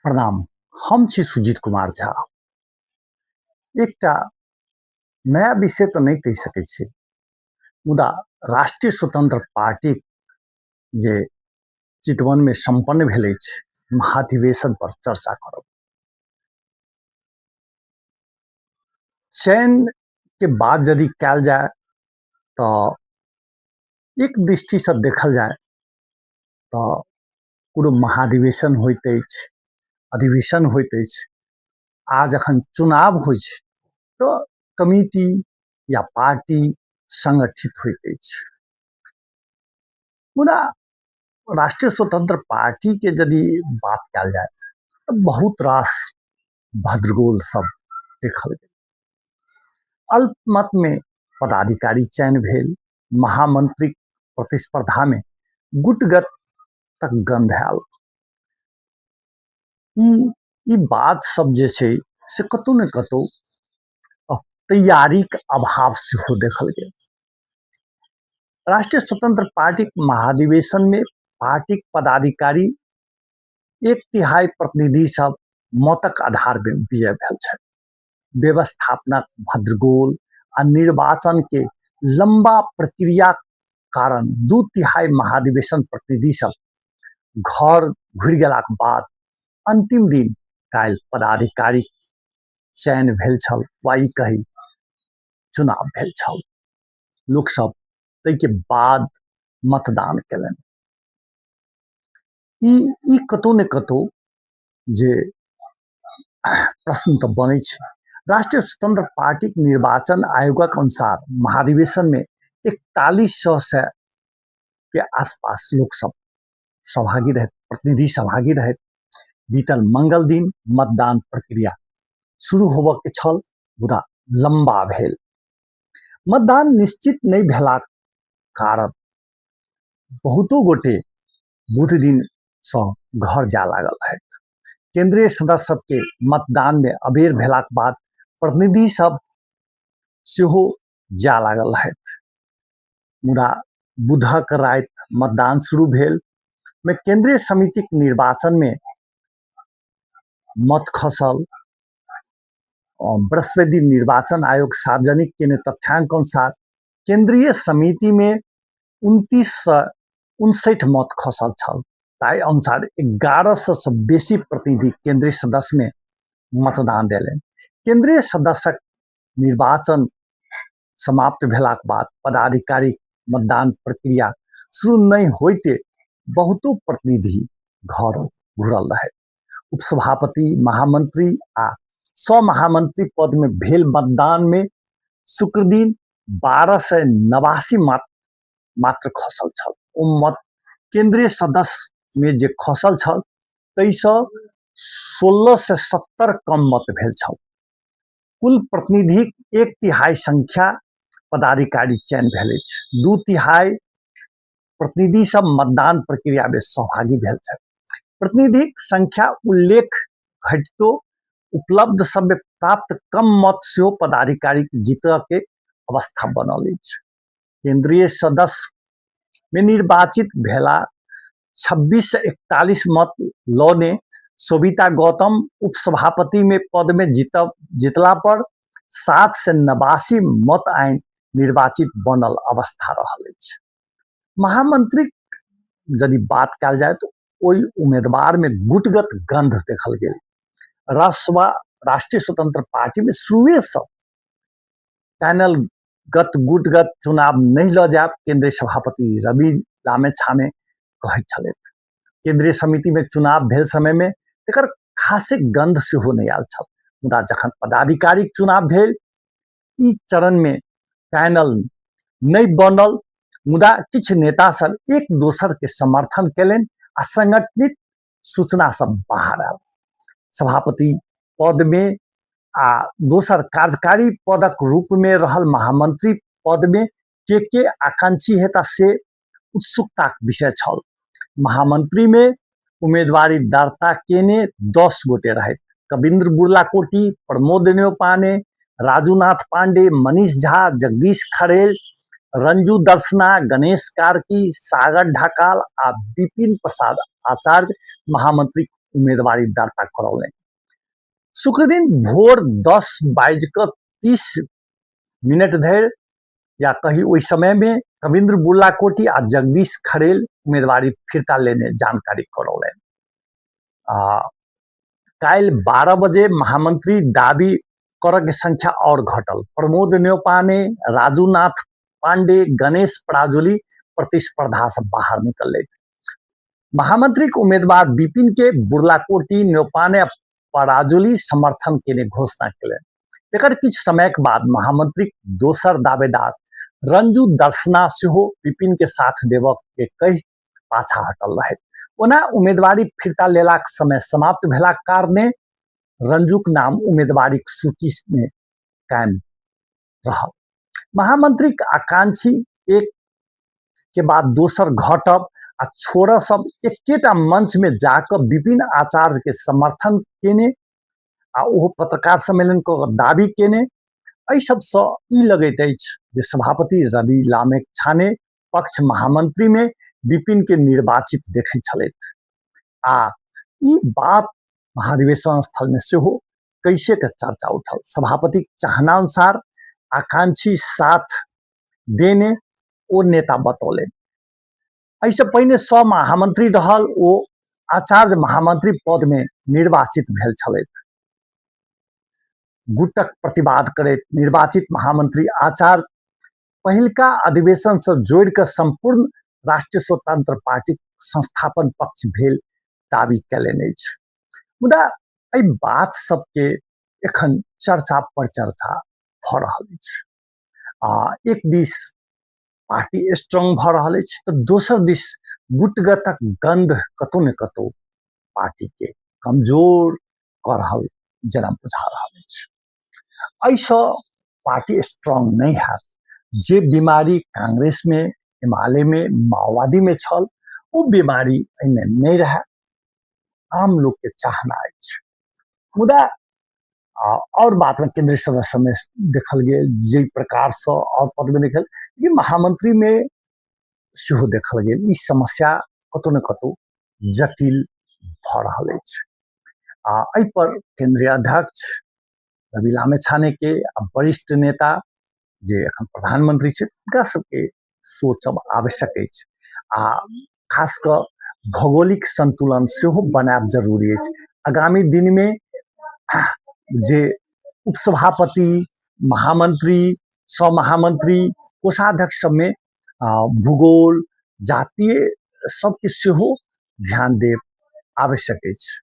प्रणाम। हम छी सुजीत कुमार झा। एकटा नया विषय तो नहीं कहि सकै छी, मुदा राष्ट्रीय स्वतंत्र पार्टी जे चितवन में संपन्न भेल अछि, महाधिवेशन पर चर्चा करब। चयन के बाद यदि कयल जाय तो एक दृष्टि से देखल जाय तो पूरा महाधिवेशन होइत अछि, अधिवेशन होइत अछि। आ जखन चुनाव होइ छै तो कमिटी या पार्टी संगठित होइत अछि। मुदा राष्ट्रीय स्वतंत्र पार्टी के यदि बात कयल जाय तो बहुत रास भद्रगोल सब देखल गेल। अल्पमत में पदाधिकारी चयन भेल, महामंत्री प्रतिस्पर्धा में गुटगट तक गंध आयल। ई बात सब जे छै से कतौ ने कतौ तैयारीक अभाव सेहो देखल गेल। राष्ट्रीय स्वतंत्र पार्टी महाधिवेशन में पार्टी पदाधिकारी 1/3 प्रतिनिधि सब मतक आधार में विजय भेल छै। व्यवस्थापनक भद्रगोल आ निर्वाचन के लंबा प्रक्रिया कारण 2/3 महाधिवेशन प्रतिनिधि सब घर घुरि गेलाक बाद अंतिम दिन काल्हि पदाधिकारी चयन भेल छल, वा ई कही चुनाव भेल छल। लोक सब तै के बाद मतदान केलनि। ई कतौ ने कतौ जे प्रश्न तो बनै छै। राष्ट्रीय स्वतंत्र पार्टी निर्वाचन आयोगक अनुसार महाधिवेशन में 4100 के आसपास लोक सब सहभागी रहे, प्रतिनिधि सहभागी रहे। बीतल मंगल दिन मतदान प्रक्रिया शुरू होबऽ के छल, मुदा लंबा भेल। मतदान निश्चित नहीं भेलाक कारण बहुतो गोटे बुध दिन से घर जा लागल है। केंद्रीय सदस्य सबके मतदान में अबेर भेलाक बाद प्रतिनिधि सब सेहो जा लागल है। मुदा बुधक रात मतदान शुरू भेल में केंद्रीय समिति निर्वाचन में मत खसल। बृहस्पति निर्वाचन आयोग सार्वजनिक केने तथ्यांक अनुसार केंद्रीय समिति में 2959 मत खसल छल। ताई अनुसार 1100 से बेसी प्रतिनिधि केंद्रीय सदस्य में मतदान देलनि। केंद्रीय सदस्यक निर्वाचन समाप्त भेलाक बाद पदाधिकारी मतदान प्रक्रिया शुरू नहीं होते बहुतो प्रतिनिधि घर घुरल रहे। उपसभापति, महामंत्री आ सौ महामंत्री पद में भेल मतदान में शुक्र दिन 1289 मात्र खसल छल। ओ मत केंद्रीय सदस्य में जे खसल छल तैसँ 16 से 70 कम मत भेल छल। कुल प्रतिनिधिक 1/3 संख्या पदाधिकारी चयन भेल अछि। 2/3 प्रतिनिधि सब मतदान प्रक्रिया में सहभागी भेल छल। प्रतिनिधिक संख्या उल्लेख घटितो उपलब्ध सब में प्राप्त कम मत से पदाधिकारी जीतऽ के अवस्था बनल अछि। केंद्रीय सदस्य में निर्वाचित भेला 26 से 41 मत लौने शोभिता गौतम उपसभापति में पद में जीतला पर 7 से 89 मत आइन निर्वाचित बनल अवस्था रहल अछि। महामंत्री यदि बात कयल जाय तो ओई उम्मीदवार में गुटगट गंध देखल गेल। रासवा राष्ट्रीय स्वतंत्र पार्टी में शुरुए से पैनल गुटगट चुनाव नहीं ल जायब केंद्रीय सभापति रवि लामेछाने कहै छलथि। केंद्रीय समिति में चुनाव भेल समय में एकर खासे गंध सेहो नहीं आयल छल। मुदा जखन पदाधिकारी चुनाव भेल ई चरण में पैनल नहीं बनल, मुदा किछ नेता सब एक दोसर के समर्थन केलनि आ संगठित सूचना सब बाहर आयल। सभापति पद में आ दोसर कार्यकारी पदक रूप में रहल महामंत्री पद में के आकांक्षी हेता से उत्सुकता विषय छल। महामंत्री में उम्मीदवारी दर्ता केने 10 गोटे रहे। कविंद्र बुर्लाकोटी, प्रमोद नेौपाने, राजूनाथ पांडे, मनीष झा, जगदीश खरेल, रंजू दर्शना, गणेश कार्की, सागर ढकाल आ विपिन प्रसाद आचार्य महामंत्री उम्मेदवारी दर्ता करौलनि। शुक्र दिन भोर 10:30 धरि या कही ओहि समय में कविंद्र बुर्लाकोटी आ जगदीश खरेल उम्मीदवारी फिरता लेने जानकारी करौलनि। काल 12 बजे महामंत्री दावी करक संख्या और घटल। प्रमोद न्यौपाने, राजूनाथ पांडे, गणेश पराजुली प्रतिस्पर्धा से बाहर निकल। महामंत्री के उम्मीदवार विपिन के बुर्लाकोटी, न्यौपाने, पराजुली समर्थन के घोषणा कले। एकर किछ समय के बाद महामंत्री दोसर दावेदार रंजू दर्शना सेहो विपिन के साथ देवक के कही पाछा हटल रहे। ओना उम्मीदवारी फिरता लेलाक समय समाप्त भेलाक कारणे रंजूक नाम उम्मीदवारी सूची में कायम रहल। महामंत्री आकांक्षी एक के बाद दोसर घटब आ छोड़ सब एकेटा मंच में जाकर विपिन आचार्य के समर्थन केने आ ओहो पत्रकार सम्मेलन को दावी केने। एहि सबसँ ई लगैत अछि जे सभापति रवि लामेछाने पक्ष महामंत्री में विपिन के निर्वाचित देखै छलैथ। आ ई बात महाधिवेशन स्थल में सेहो कैसे के चर्चा उठल। सभापति चाहना अनुसार आकांक्षी साथ देने ओ नेता बतौले। ऐसे पहिने सौ महामंत्री रहल ओ आचार्य महामंत्री पद में निर्वाचित भेल छलैथ। गुटक प्रतिवाद करैत निर्वाचित महामंत्री आचार्य पहिलका अधिवेशन से जोड़ कर संपूर्ण राष्ट्रीय स्वतंत्र पार्टी संस्थापन पक्ष भेल दावी कयलनि अछि। मुदा एहि बात सबके एखन चर्चा पर चर्चा भ रहल अछि। एक दिस पार्टी स्ट्रांग भ रहल अछि तो दोसर दिस गुटगतक गंध कतौ न कतौ पार्टी के कमजोर कर रहल जेना बुझा रहल अछि। ऐसा पार्टी स्ट्रांग नहीं है। जे बीमारी कांग्रेस में, हिमालय में, माओवादी में छल वो बीमारी एहिमे नहीं रहे। आम लोग के चाहना अछि। मुदा और बात में केंद्रीय सदस्य में देखल गेल जे प्रकार से और पद में देखल ये महामंत्री में सेहो देखल गेल ई समस्या कतौ न कतौ जटिल भ रहल अछि। एहि पर केंद्रीय अध्यक्ष रवि लामेछाने के वरिष्ठ नेता जे एखन प्रधानमंत्री छै उनका सबके सोचब आवश्यक अछि। खास कर भौगोलिक संतुलन सेहो बनाएब जरूरी अछि। आगामी दिन में जे उपसभापति, महामंत्री, सह महामंत्री, कोषाध्यक्ष सब में भूगोल, जातीय सबके सेहो ध्यान देब आवश्यक अछि।